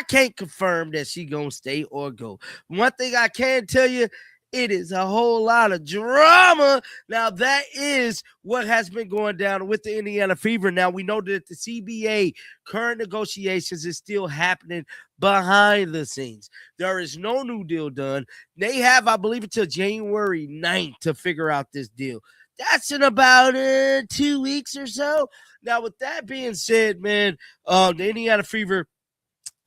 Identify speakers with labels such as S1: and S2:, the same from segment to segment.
S1: I can't confirm that she gonna stay or go. One thing I can tell you, it is a whole lot of drama. Now, that is what has been going down with the Indiana Fever. Now, we know that the CBA current negotiations is still happening behind the scenes. There is no new deal done. They have, I believe, until January 9th to figure out this deal. That's in about 2 weeks or so. Now, with that being said, man, the Indiana Fever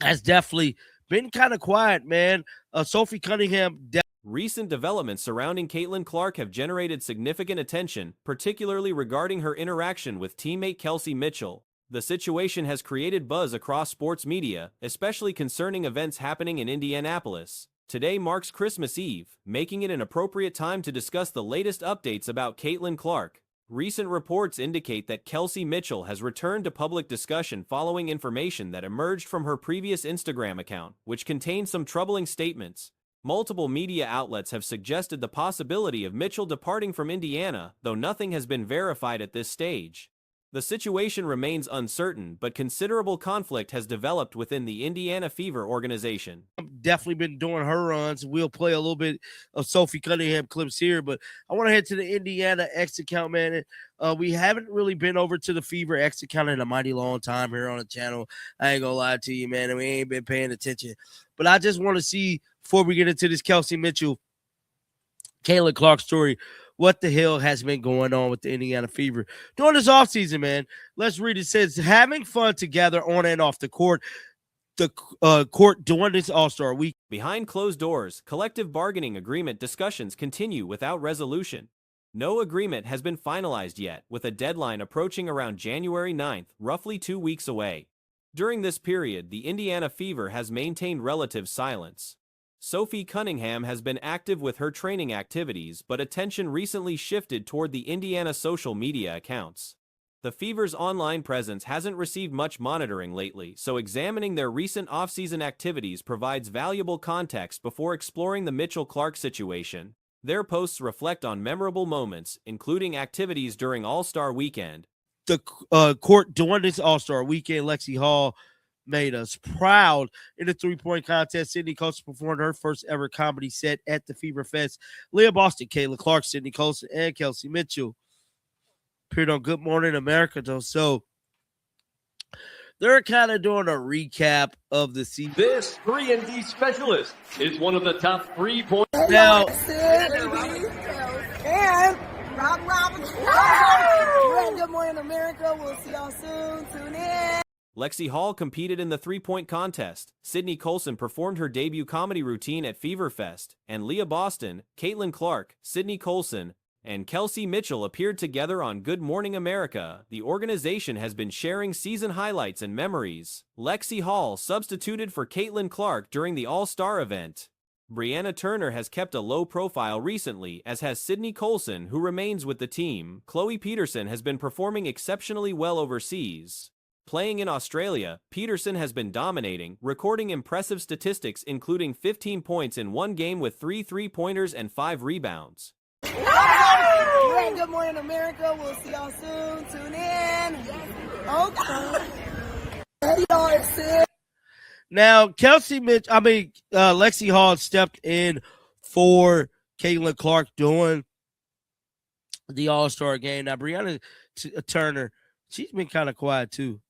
S1: has definitely been kind of quiet, man. Sophie Cunningham.
S2: Recent developments surrounding Caitlin Clark have generated significant attention, particularly regarding her interaction with teammate Kelsey Mitchell. The situation has created buzz across sports media, especially concerning events happening in Indianapolis. Today marks Christmas Eve, making it an appropriate time to discuss the latest updates about Caitlin Clark. Recent reports indicate that Kelsey Mitchell has returned to public discussion following information that emerged from her previous Instagram account, which contained some troubling statements. Multiple media outlets have suggested the possibility of Mitchell departing from Indiana, though nothing has been verified at this stage. The situation remains uncertain, but considerable conflict has developed within the Indiana Fever organization.
S1: Definitely been doing her runs. We'll play a little bit of Sophie Cunningham clips here, but I want to head to the Indiana X account, man. We haven't really been over to the Fever X account in a mighty long time here on the channel. I ain't gonna lie to you, man, and we ain't been paying attention. But I just want to see, before we get into this Kelsey Mitchell, Caitlin Clark story, what the hell has been going on with the Indiana Fever during this offseason, man. Let's read it. It says, having fun together on and off the court. The court during this All-Star week.
S2: Behind closed doors, collective bargaining agreement discussions continue without resolution. No agreement has been finalized yet, with a deadline approaching around January 9th, roughly 2 weeks away. During this period, the Indiana Fever has maintained relative silence. Sophie Cunningham has been active with her training activities, but attention recently shifted toward the Indiana social media accounts. The Fever's online presence hasn't received much monitoring lately, so examining their recent offseason activities provides valuable context before exploring the Mitchell-Clark situation. Their posts reflect on memorable moments, including activities during All-Star Weekend.
S1: The court during this All-Star Weekend, Lexi Hall made us proud in the three-point contest. Sydney Colson performed her first ever comedy set at the Fever Fest. Leah Boston, Caitlin Clark, Sydney Colson, and Kelsey Mitchell appeared on Good Morning America, though. So they're kind of doing a recap of the season.
S3: This 3-and-D specialist is one of the top 3-point.
S1: Now,
S4: and Rob Good Morning America. We'll see y'all soon. Tune in.
S2: Lexi Hall competed in the three-point contest. Sydney Colson performed her debut comedy routine at Fever Fest, and Leah Boston, Caitlin Clark, Sydney Colson, and Kelsey Mitchell appeared together on Good Morning America. The organization has been sharing season highlights and memories. Lexi Hall substituted for Caitlin Clark during the All-Star event. Brianna Turner has kept a low profile recently, as has Sydney Colson, who remains with the team. Chloe Peterson has been performing exceptionally well overseas. Playing in Australia, Peterson has been dominating, recording impressive statistics including 15 points in one game with 3 3-pointers and 5 rebounds.
S4: Good Morning America. We'll see y'all soon. Tune in. Okay.
S1: Now, Lexi Hall stepped in for Caitlin Clark during the All-Star game. Now, Brianna Turner, she's been kind of quiet too.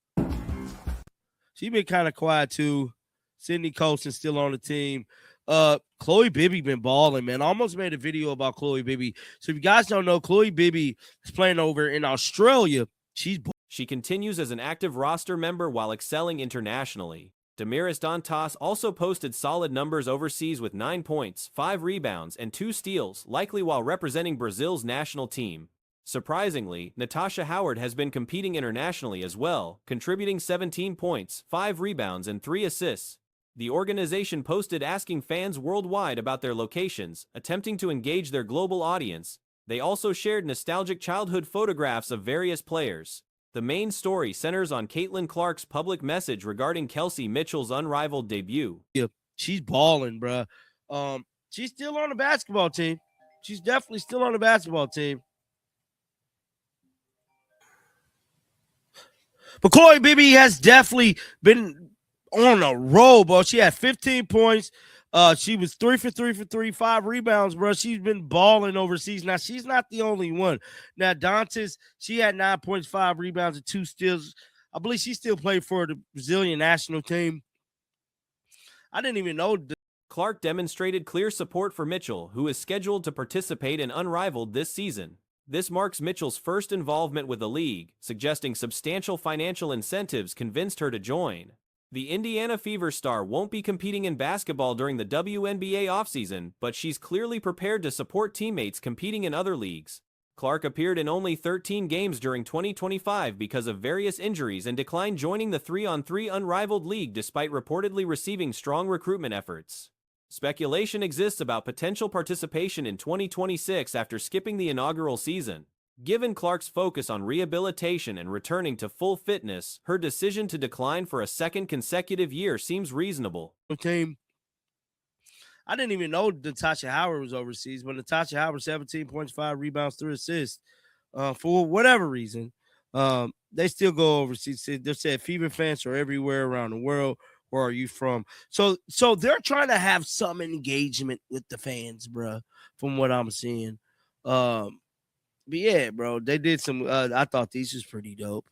S1: Sydney Colson still on the team. Chloe Bibby been balling, man. I almost made a video about Chloe Bibby. So if you guys don't know, Chloe Bibby is playing over in Australia.
S2: She continues as an active roster member while excelling internationally. Damaris Dantas also posted solid numbers overseas with 9 points, 5 rebounds, and 2 steals, likely while representing Brazil's national team. Surprisingly, Natasha Howard has been competing internationally as well, contributing 17 points, 5 rebounds, and 3 assists. The organization posted asking fans worldwide about their locations, attempting to engage their global audience. They also shared nostalgic childhood photographs of various players. The main story centers on Caitlin Clark's public message regarding Kelsey Mitchell's unrivaled debut.
S1: Yeah, she's balling, bro. She's still on the basketball team. She's definitely still on the basketball team. But Chloe Bibby has definitely been on a roll, bro. She had 15 points. She was 3 for 3 for 3, 5 rebounds, bro. She's been balling overseas. Now, she's not the only one. Now, Dantas, she had 9 points, 5 rebounds, and 2 steals. I believe she still played for the Brazilian national team. I didn't even know.
S2: Clark demonstrated clear support for Mitchell, who is scheduled to participate in Unrivaled this season. This marks Mitchell's first involvement with the league, suggesting substantial financial incentives convinced her to join. The Indiana Fever star won't be competing in basketball during the WNBA offseason, but she's clearly prepared to support teammates competing in other leagues. Clark appeared in only 13 games during 2025 because of various injuries and declined joining the 3-on-3 Unrivaled League despite reportedly receiving strong recruitment efforts. Speculation exists about potential participation in 2026 after skipping the inaugural season. Given Clark's focus on rehabilitation and returning to full fitness, her decision to decline for a second consecutive year seems reasonable.
S1: Team. I didn't even know Natasha Howard was overseas, but Natasha Howard, 17 points, 5 rebounds, 3 assists. For whatever reason, they still go overseas. They said Fever fans are everywhere around the world. Where are you from? So they're trying to have some engagement with the fans, bro, from what I'm seeing. But yeah, bro, they did some. I thought these was pretty dope.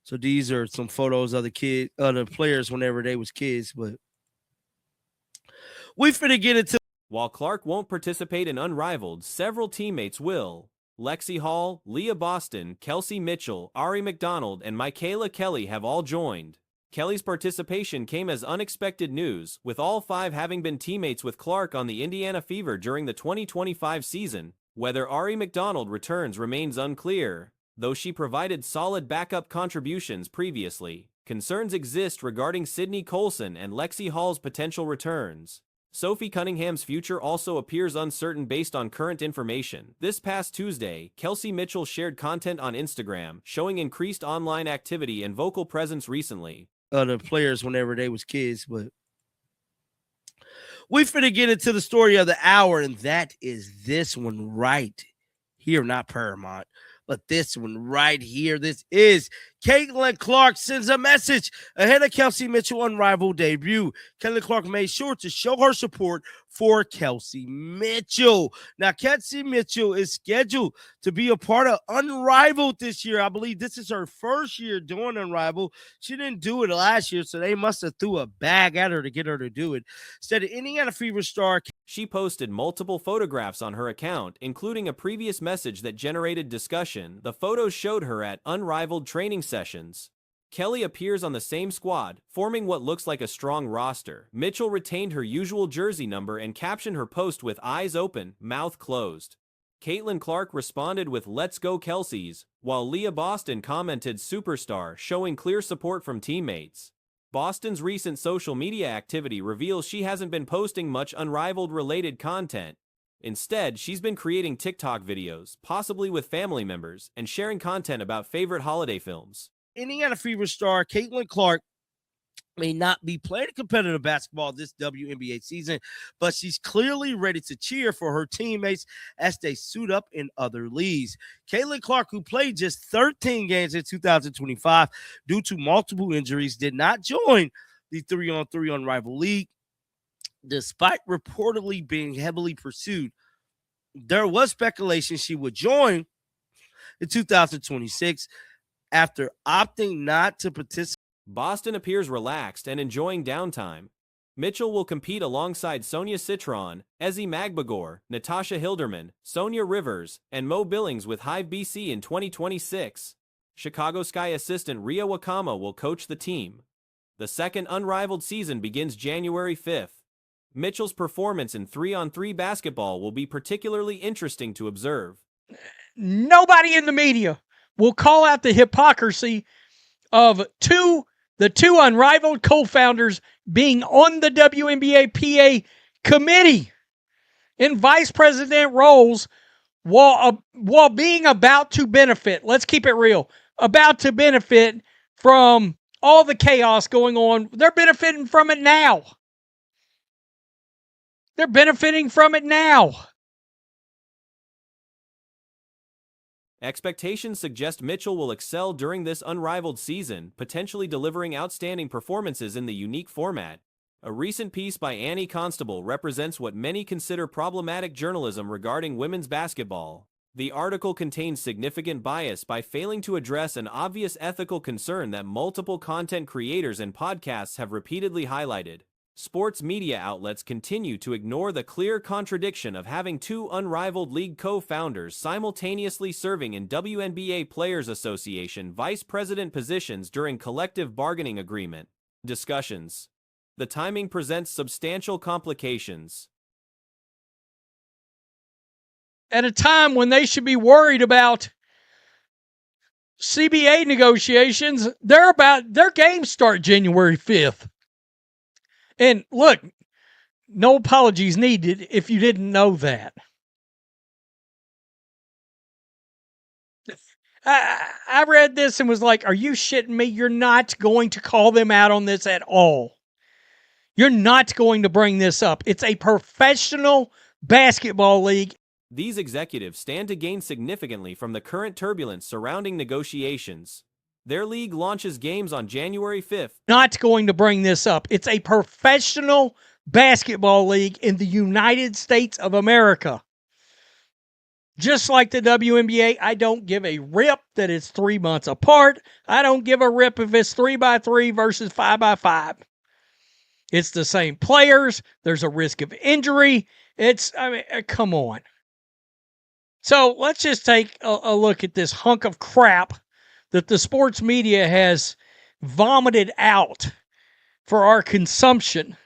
S1: So these are some photos of the players whenever they was kids. But we finna get into.
S2: While Clark won't participate in Unrivaled, several teammates will. Lexi Hall, Leah Boston, Kelsey Mitchell, Ari McDonald, and Michaela Kelly have all joined. Kelly's participation came as unexpected news, with all 5 having been teammates with Clark on the Indiana Fever during the 2025 season. Whether Ari McDonald returns remains unclear, though she provided solid backup contributions previously. Concerns exist regarding Sydney Colson and Lexi Hall's potential returns. Sophie Cunningham's future also appears uncertain based on current information. This past Tuesday, Kelsey Mitchell shared content on Instagram, showing increased online activity and vocal presence recently.
S1: The players whenever they was kids, but we finna get into the story of the hour, and that is this one right here, not Paramount, but this one right here. This is Caitlin Clark sends a message ahead of Kelsey Mitchell Unrivaled debut. Caitlin Clark made sure to show her support for Kelsey Mitchell. Now, Kelsey Mitchell is scheduled to be a part of Unrivaled this year. I believe this is her first year doing Unrivaled. She didn't do it last year, so they must have threw a bag at her to get her to do it. Instead of Indiana Fever star,
S2: she posted multiple photographs on her account, including a previous message that generated discussion. The photos showed her at Unrivaled training sessions. Kelly appears on the same squad, forming what looks like a strong roster. Mitchell retained her usual jersey number and captioned her post with eyes open, mouth closed. Caitlin Clark responded with "Let's go Kelseys," while Leah Boston commented "Superstar," showing clear support from teammates. Boston's recent social media activity reveals she hasn't been posting much Unrivaled-related content. Instead, she's been creating TikTok videos, possibly with family members, and sharing content about favorite holiday films.
S1: Indiana Fever star Caitlin Clark may not be playing competitive basketball this WNBA season, but she's clearly ready to cheer for her teammates as they suit up in other leagues. Caitlin Clark, who played just 13 games in 2025 due to multiple injuries, did not join the 3-on-3 Unrivaled League, despite reportedly being heavily pursued. There was speculation she would join in 2026 after opting not to participate.
S2: Boston appears relaxed and enjoying downtime. Mitchell will compete alongside Sonia Citron, Ezzy Magbagor, Natasha Hilderman, Sonia Rivers, and Mo Billings with Hive BC in 2026. Chicago Sky assistant Ria Wakama will coach the team. The second Unrivaled season begins January 5th. Mitchell's performance in 3-on-3 basketball will be particularly interesting to observe.
S5: Nobody in the media will call out the hypocrisy of the two Unrivaled co-founders being on the WNBA PA committee in vice president roles while being about to benefit. Let's keep it real. About to benefit from all the chaos going on. They're benefiting from it now. They're benefiting from it now.
S2: Expectations suggest Mitchell will excel during this unrivaled season, potentially delivering outstanding performances in the unique format. A recent piece by Annie Constable represents what many consider problematic journalism regarding women's basketball. The article contains significant bias by failing to address an obvious ethical concern that multiple content creators and podcasts have repeatedly highlighted. Sports media outlets continue to ignore the clear contradiction of having two unrivaled league co-founders simultaneously serving in WNBA Players Association vice president positions during collective bargaining agreement discussions. The timing presents substantial complications.
S5: At a time when they should be worried about CBA negotiations, their games start January 5th. And look, no apologies needed if you didn't know that. I read this and was like, are you shitting me? You're not going to call them out on this at all. You're not going to bring this up. It's a professional basketball league.
S2: These executives stand to gain significantly from the current turbulence surrounding negotiations. Their league launches games on January 5th.
S5: Not going to bring this up. It's a professional basketball league in the United States of America. Just like the WNBA, I don't give a rip that it's 3 months apart. I don't give a rip if it's 3x3 versus 5x5. It's the same players. There's a risk of injury. Come on. So let's just take a look at this hunk of crap that the sports media has vomited out for our consumption.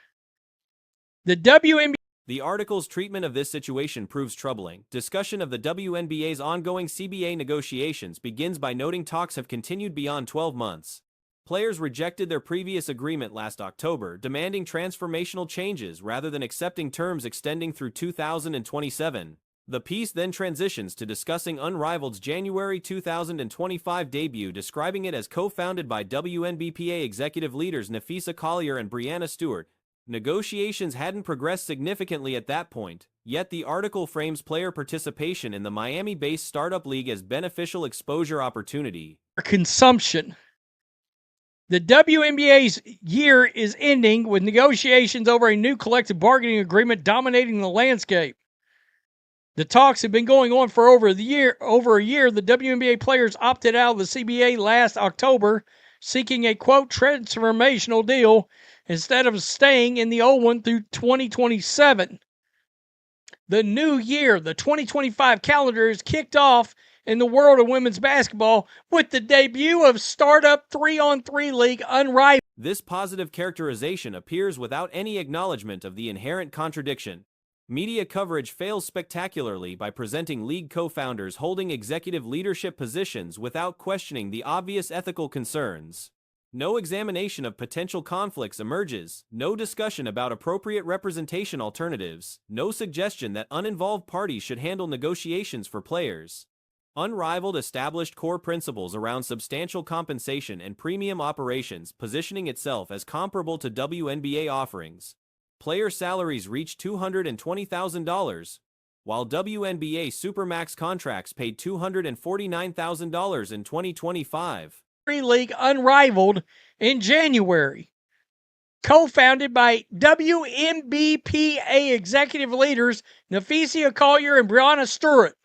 S5: The WNBA.
S2: The article's treatment of this situation proves troubling. Discussion of the WNBA's ongoing CBA negotiations begins by noting talks have continued beyond 12 months. Players rejected their previous agreement last October, demanding transformational changes rather than accepting terms extending through 2027. The piece then transitions to discussing Unrivaled's January 2025 debut, describing it as co-founded by WNBPA executive leaders Napheesa Collier and Breanna Stewart. Negotiations hadn't progressed significantly at that point, yet the article frames player participation in the Miami-based startup league as beneficial exposure opportunity.
S5: Consumption. The WNBA's year is ending with negotiations over a new collective bargaining agreement dominating the landscape. The talks have been going on for over a year. The WNBA players opted out of the CBA last October, seeking a, quote, transformational deal instead of staying in the old one through 2027. The new year, the 2025 calendar, is kicked off in the world of women's basketball with the debut of startup 3-on-3 league Unrivaled.
S2: This positive characterization appears without any acknowledgement of the inherent contradiction. Media coverage fails spectacularly by presenting league co-founders holding executive leadership positions without questioning the obvious ethical concerns. No examination of potential conflicts emerges, no discussion about appropriate representation alternatives, no suggestion that uninvolved parties should handle negotiations for players. Unrivaled established core principles around substantial compensation and premium operations, positioning itself as comparable to WNBA offerings. Player salaries reach $220,000, while WNBA Supermax contracts paid $249,000 in 2025.
S5: League Unrivaled in January. Co-founded by WNBPA executive leaders Napheesa Collier and Breanna Stewart.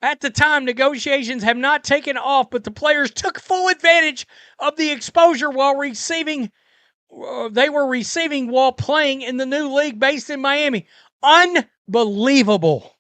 S5: At the time, negotiations have not taken off, but the players took full advantage of the exposure they were receiving while playing in the new league based in Miami. Unbelievable.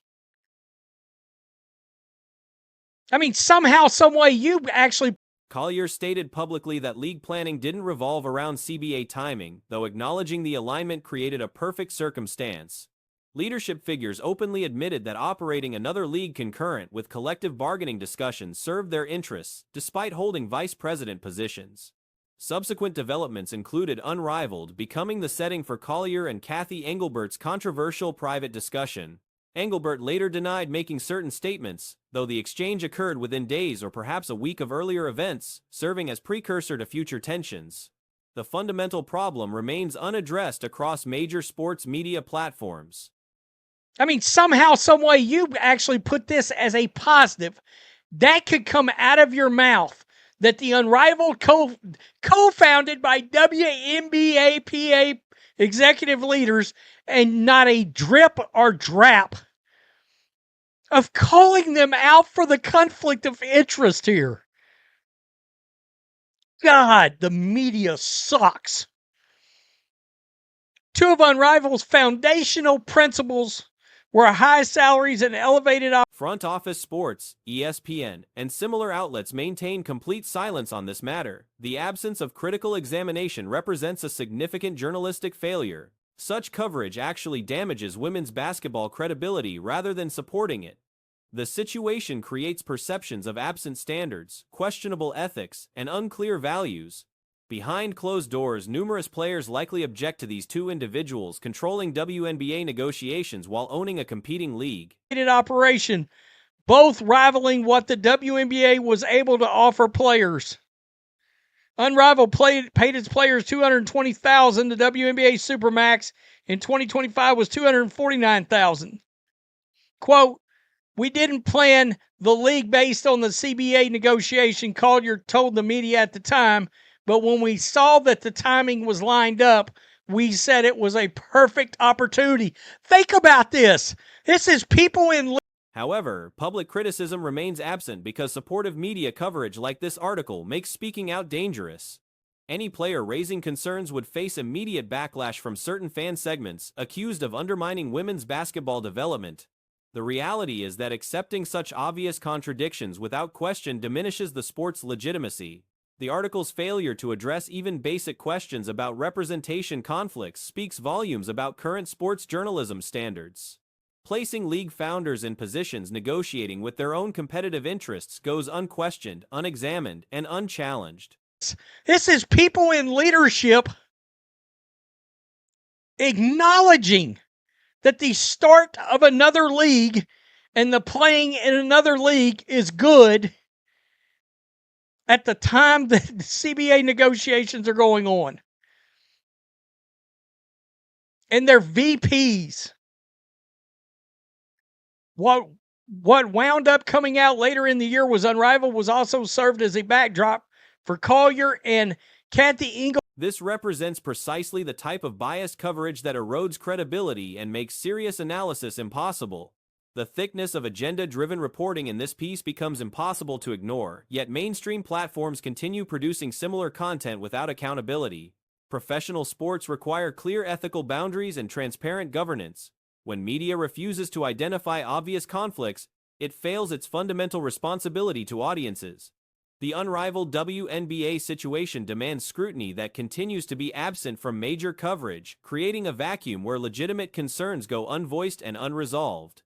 S5: I mean, somehow, some way, you actually...
S2: Collier stated publicly that league planning didn't revolve around CBA timing, though acknowledging the alignment created a perfect circumstance. Leadership figures openly admitted that operating another league concurrent with collective bargaining discussions served their interests, despite holding vice president positions. Subsequent developments included Unrivaled becoming the setting for Collier and Cathy Engelbert's controversial private discussion. Engelbert later denied making certain statements, though the exchange occurred within days or perhaps a week of earlier events, serving as precursor to future tensions. The fundamental problem remains unaddressed across major sports media platforms.
S5: I mean, somehow, some way, you actually put this as a positive. That could come out of your mouth, that the Unrivaled co-founded by WNBA executive leaders, and not a drip or drap of calling them out for the conflict of interest here. God, the media sucks. Two of Unrivaled's foundational principles were high salaries and elevated
S2: Front Office Sports, ESPN, and similar outlets maintain complete silence on this matter. The absence of critical examination represents a significant journalistic failure. Such coverage actually damages women's basketball credibility rather than supporting it. The situation creates perceptions of absent standards, questionable ethics, and unclear values. Behind closed doors, numerous players likely object to these two individuals controlling WNBA negotiations while owning a competing league.
S5: Operation, both rivaling what the WNBA was able to offer players. Unrivaled paid its players $220,000. The WNBA Supermax in 2025 was $249,000. Quote, "We didn't plan the league based on the CBA negotiation," Collier told the media at the time, "but when we saw that the timing was lined up, we said it was a perfect opportunity." Think about this. This is people in...
S2: However, public criticism remains absent because supportive media coverage like this article makes speaking out dangerous. Any player raising concerns would face immediate backlash from certain fan segments accused of undermining women's basketball development. The reality is that accepting such obvious contradictions without question diminishes the sport's legitimacy. The article's failure to address even basic questions about representation conflicts speaks volumes about current sports journalism standards. Placing league founders in positions negotiating with their own competitive interests goes unquestioned, unexamined, and unchallenged.
S5: This is people in leadership acknowledging that the start of another league and the playing in another league is good at the time that the CBA negotiations are going on. And their VPs. What wound up coming out later in the year was Unrivaled was also served as a backdrop for Collier and Kathy Engel.
S2: This represents precisely the type of biased coverage that erodes credibility and makes serious analysis impossible. The thickness of agenda-driven reporting in this piece becomes impossible to ignore, yet mainstream platforms continue producing similar content without accountability. Professional sports require clear ethical boundaries and transparent governance. When media refuses to identify obvious conflicts, it fails its fundamental responsibility to audiences. The unrivaled WNBA situation demands scrutiny that continues to be absent from major coverage, creating a vacuum where legitimate concerns go unvoiced and unresolved.